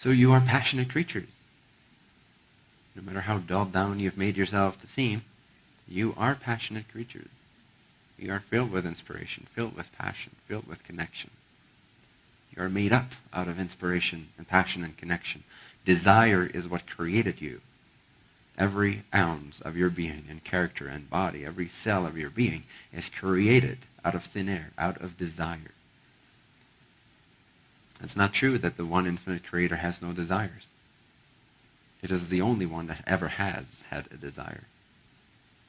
So you are passionate creatures. No matter how dulled down you've made yourself to seem, you are passionate creatures. You are filled with inspiration, filled with passion, filled with connection. You are made up out of inspiration and passion and connection. Desire is what created you. Every ounce of your being and character and body, every cell of your being is created out of thin air, out of desire. It's not true that the one infinite creator has no desires. It is the only one that ever has had a desire.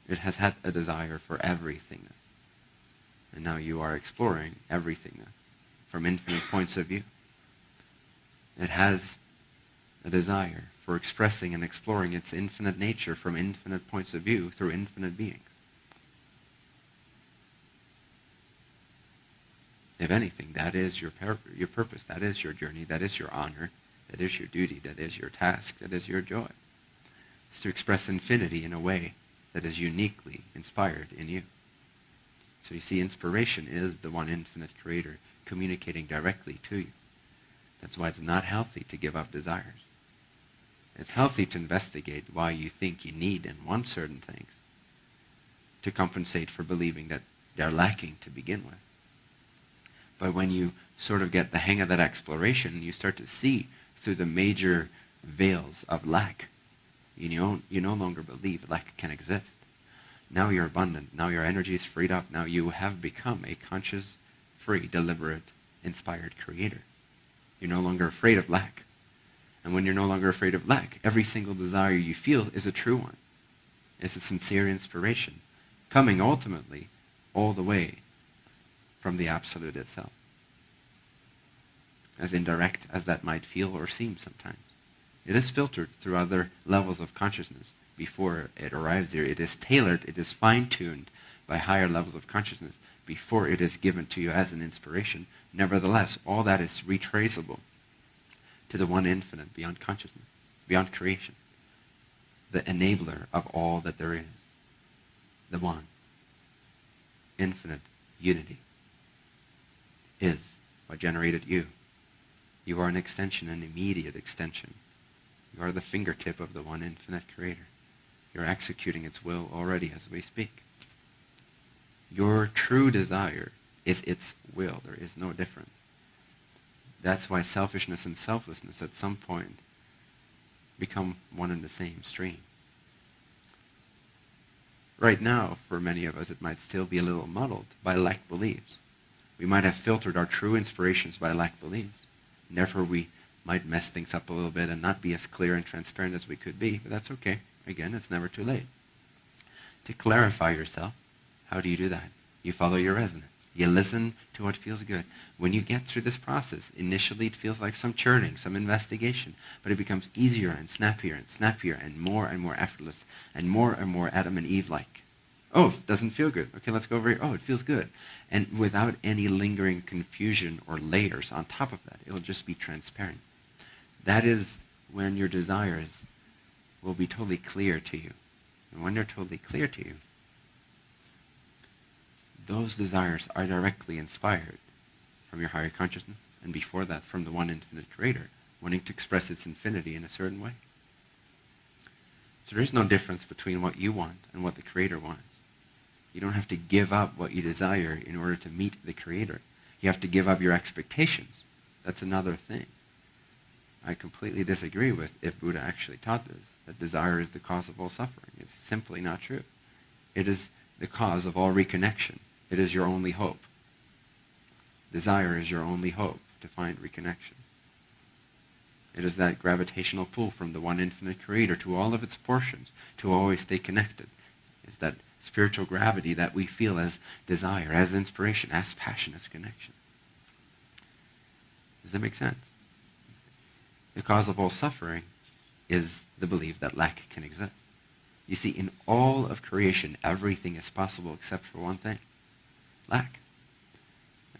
It has had a desire for everythingness. And now you are exploring everythingness from infinite points of view. It has a desire for expressing and exploring its infinite nature from infinite points of view through infinite beings. If anything, that is your purpose, that is your journey, that is your honor, that is your duty, that is your task, that is your joy. It's to express infinity in a way that is uniquely inspired in you. So you see, inspiration is the one infinite creator communicating directly to you. That's why it's not healthy to give up desires. It's healthy to investigate why you think you need and want certain things to compensate for believing that they're lacking to begin with. But when you sort of get the hang of that exploration, you start to see through the major veils of lack. You no longer believe lack can exist. Now you're abundant. Now your energy is freed up. Now you have become a conscious, free, deliberate, inspired creator. You're no longer afraid of lack. And when you're no longer afraid of lack, every single desire you feel is a true one. It's a sincere inspiration, coming ultimately all the way from the Absolute itself. As indirect as that might feel or seem sometimes. It is filtered through other levels of consciousness before it arrives here. It is tailored, it is fine-tuned by higher levels of consciousness before it is given to you as an inspiration. Nevertheless, all that is retraceable to the one infinite beyond consciousness, beyond creation, the enabler of all that there is, the one, infinite unity, is what generated you. You are an extension, an immediate extension. You are the fingertip of the one infinite creator. You're executing its will already as we speak. Your true desire is its will. There is no difference. That's why selfishness and selflessness at some point become one and the same stream. Right now, for many of us, it might still be a little muddled by lack beliefs. We might have filtered our true inspirations by lack beliefs. And therefore, we might mess things up a little bit and not be as clear and transparent as we could be. But that's okay. Again, it's never too late. To clarify yourself, how do you do that? You follow your resonance. You listen to what feels good. When you get through this process, initially it feels like some churning, some investigation, but it becomes easier and snappier and more effortless and more Adam and Eve-like. Oh, it doesn't feel good. Okay, let's go over here. Oh, it feels good. And without any lingering confusion or layers on top of that, it'll just be transparent. That is when your desires will be totally clear to you. And when they're totally clear to you, those desires are directly inspired from your higher consciousness, and before that from the one infinite creator, wanting to express its infinity in a certain way. So there's no difference between what you want and what the creator wants. You don't have to give up what you desire in order to meet the creator. You have to give up your expectations. That's another thing. I completely disagree with if Buddha actually taught this, that desire is the cause of all suffering. It's simply not true. It is the cause of all reconnection. It is your only hope. Desire is your only hope to find reconnection. It is that gravitational pull from the one infinite creator to all of its portions to always stay connected. It's that spiritual gravity that we feel as desire, as inspiration, as passion, as connection. Does that make sense? The cause of all suffering is the belief that lack can exist. You see, in all of creation, everything is possible except for one thing, lack.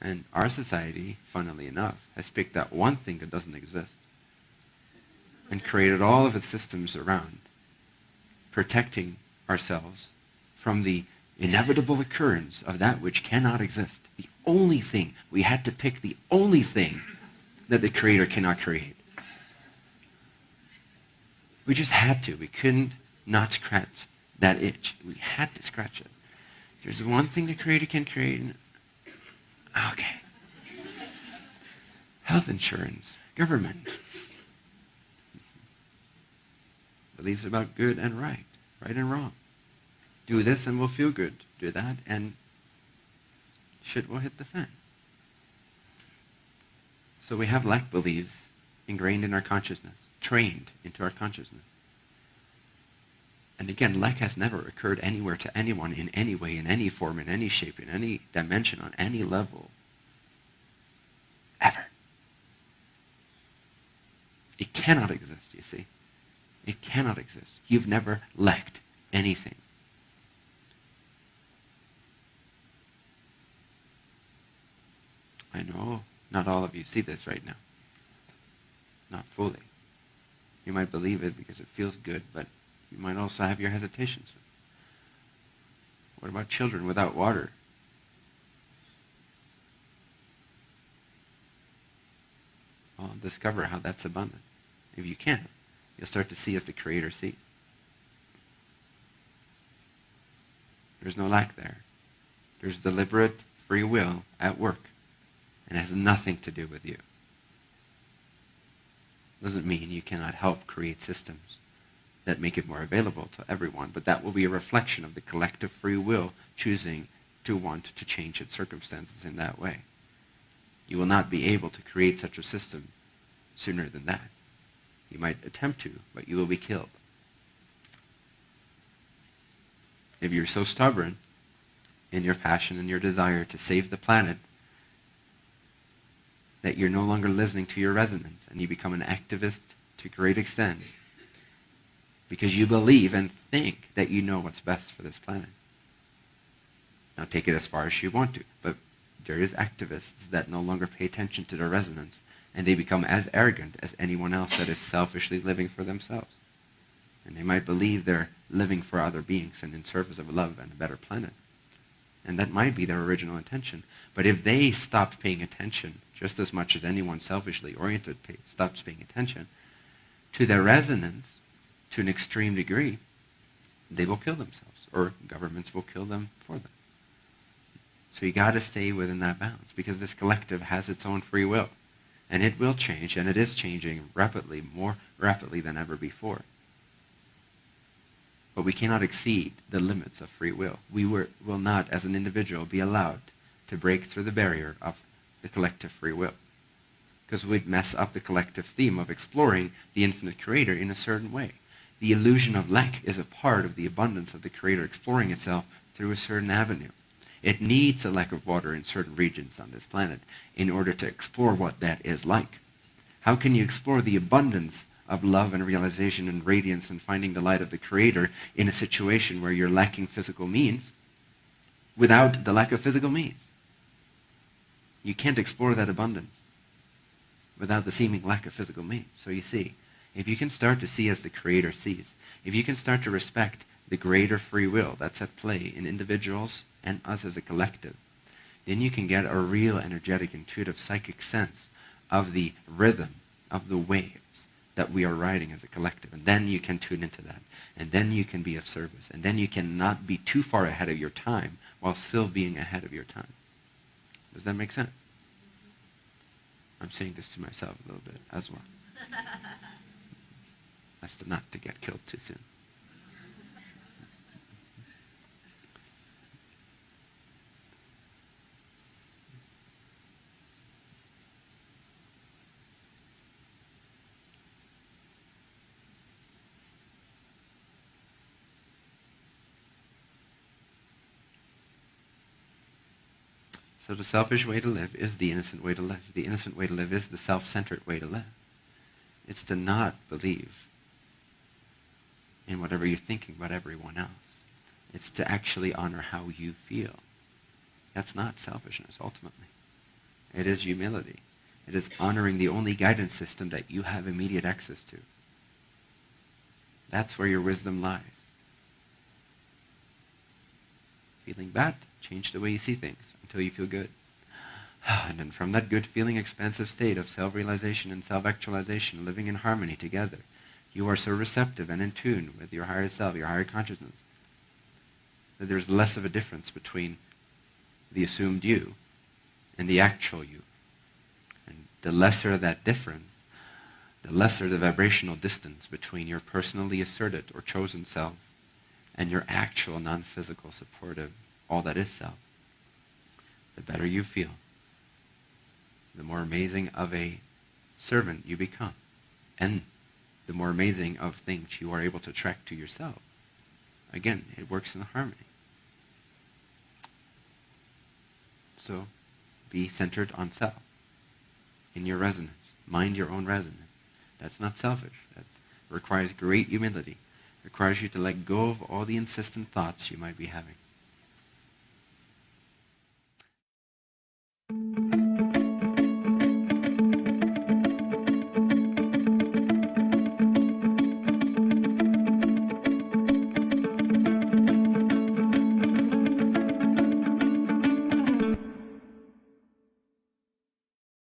And our society, funnily enough, has picked that one thing that doesn't exist and created all of its systems around protecting ourselves from the inevitable occurrence of that which cannot exist. The only thing, we had to pick the only thing that the creator cannot create. We just had to. We couldn't not scratch that itch. We had to scratch it. There's one thing the Creator can create. Okay. Health insurance, government. Beliefs about good and right and wrong. Do this and we'll feel good. Do that and shit will hit the fan. So we have lack beliefs ingrained in our consciousness, trained into our consciousness. And again, lack has never occurred anywhere to anyone in any way, in any form, in any shape, in any dimension, on any level. Ever. It cannot exist, you see. It cannot exist. You've never lacked anything. I know not all of you see this right now. Not fully. You might believe it because it feels good, but you might also have your hesitations. What about children without water? Well, discover how that's abundant. If you can, you'll start to see as the Creator sees. There's no lack there. There's deliberate free will at work, and it has nothing to do with you. Doesn't mean you cannot help create systems that make it more available to everyone, but that will be a reflection of the collective free will choosing to want to change its circumstances in that way. You will not be able to create such a system sooner than that. You might attempt to, but you will be killed. If you're so stubborn in your passion and your desire to save the planet that you're no longer listening to your resonance and you become an activist to a great extent because you believe and think that you know what's best for this planet. Now take it as far as you want to, but there is activists that no longer pay attention to their resonance, and they become as arrogant as anyone else that is selfishly living for themselves. And they might believe they're living for other beings and in service of love and a better planet. And that might be their original intention. But if they stopped paying attention, just as much as anyone selfishly oriented stops paying attention, to their resonance to an extreme degree, they will kill themselves, or governments will kill them for them. So you got to stay within that balance, because this collective has its own free will. And it will change, and it is changing rapidly, more rapidly than ever before. But we cannot exceed the limits of free will. We will not, as an individual, be allowed to break through the barrier of the collective free will. Because we'd mess up the collective theme of exploring the infinite Creator in a certain way. The illusion of lack is a part of the abundance of the Creator exploring itself through a certain avenue. It needs a lack of water in certain regions on this planet in order to explore what that is like. How can you explore the abundance of love and realization and radiance and finding the light of the Creator in a situation where you're lacking physical means without the lack of physical means? You can't explore that abundance without the seeming lack of physical means. So you see, if you can start to see as the Creator sees, if you can start to respect the greater free will that's at play in individuals and us as a collective, then you can get a real energetic, intuitive, psychic sense of the rhythm, of the waves that we are riding as a collective. And then you can tune into that. And then you can be of service. And then you cannot be too far ahead of your time while still being ahead of your time. Does that make sense? I'm saying this to myself a little bit as well. That's not to get killed too soon. So the selfish way to live is the innocent way to live. The innocent way to live is the self-centered way to live. It's to not believe in whatever you're thinking about everyone else. It's to actually honor how you feel. That's not selfishness, ultimately. It is humility. It is honoring the only guidance system that you have immediate access to. That's where your wisdom lies. Feeling bad? Change the way you see things until you feel good. And then from that good feeling, expansive state of self-realization and self-actualization, living in harmony together, you are so receptive and in tune with your higher self, your higher consciousness, that there's less of a difference between the assumed you and the actual you. And the lesser that difference, the lesser the vibrational distance between your personally asserted or chosen self and your actual non-physical, supportive, all that is self, the better you feel, the more amazing of a servant you become, and the more amazing of things you are able to attract to yourself. Again, it works in harmony. So, be centered on self, in your resonance. Mind your own resonance. That's not selfish. That requires great humility. It requires you to let go of all the insistent thoughts you might be having.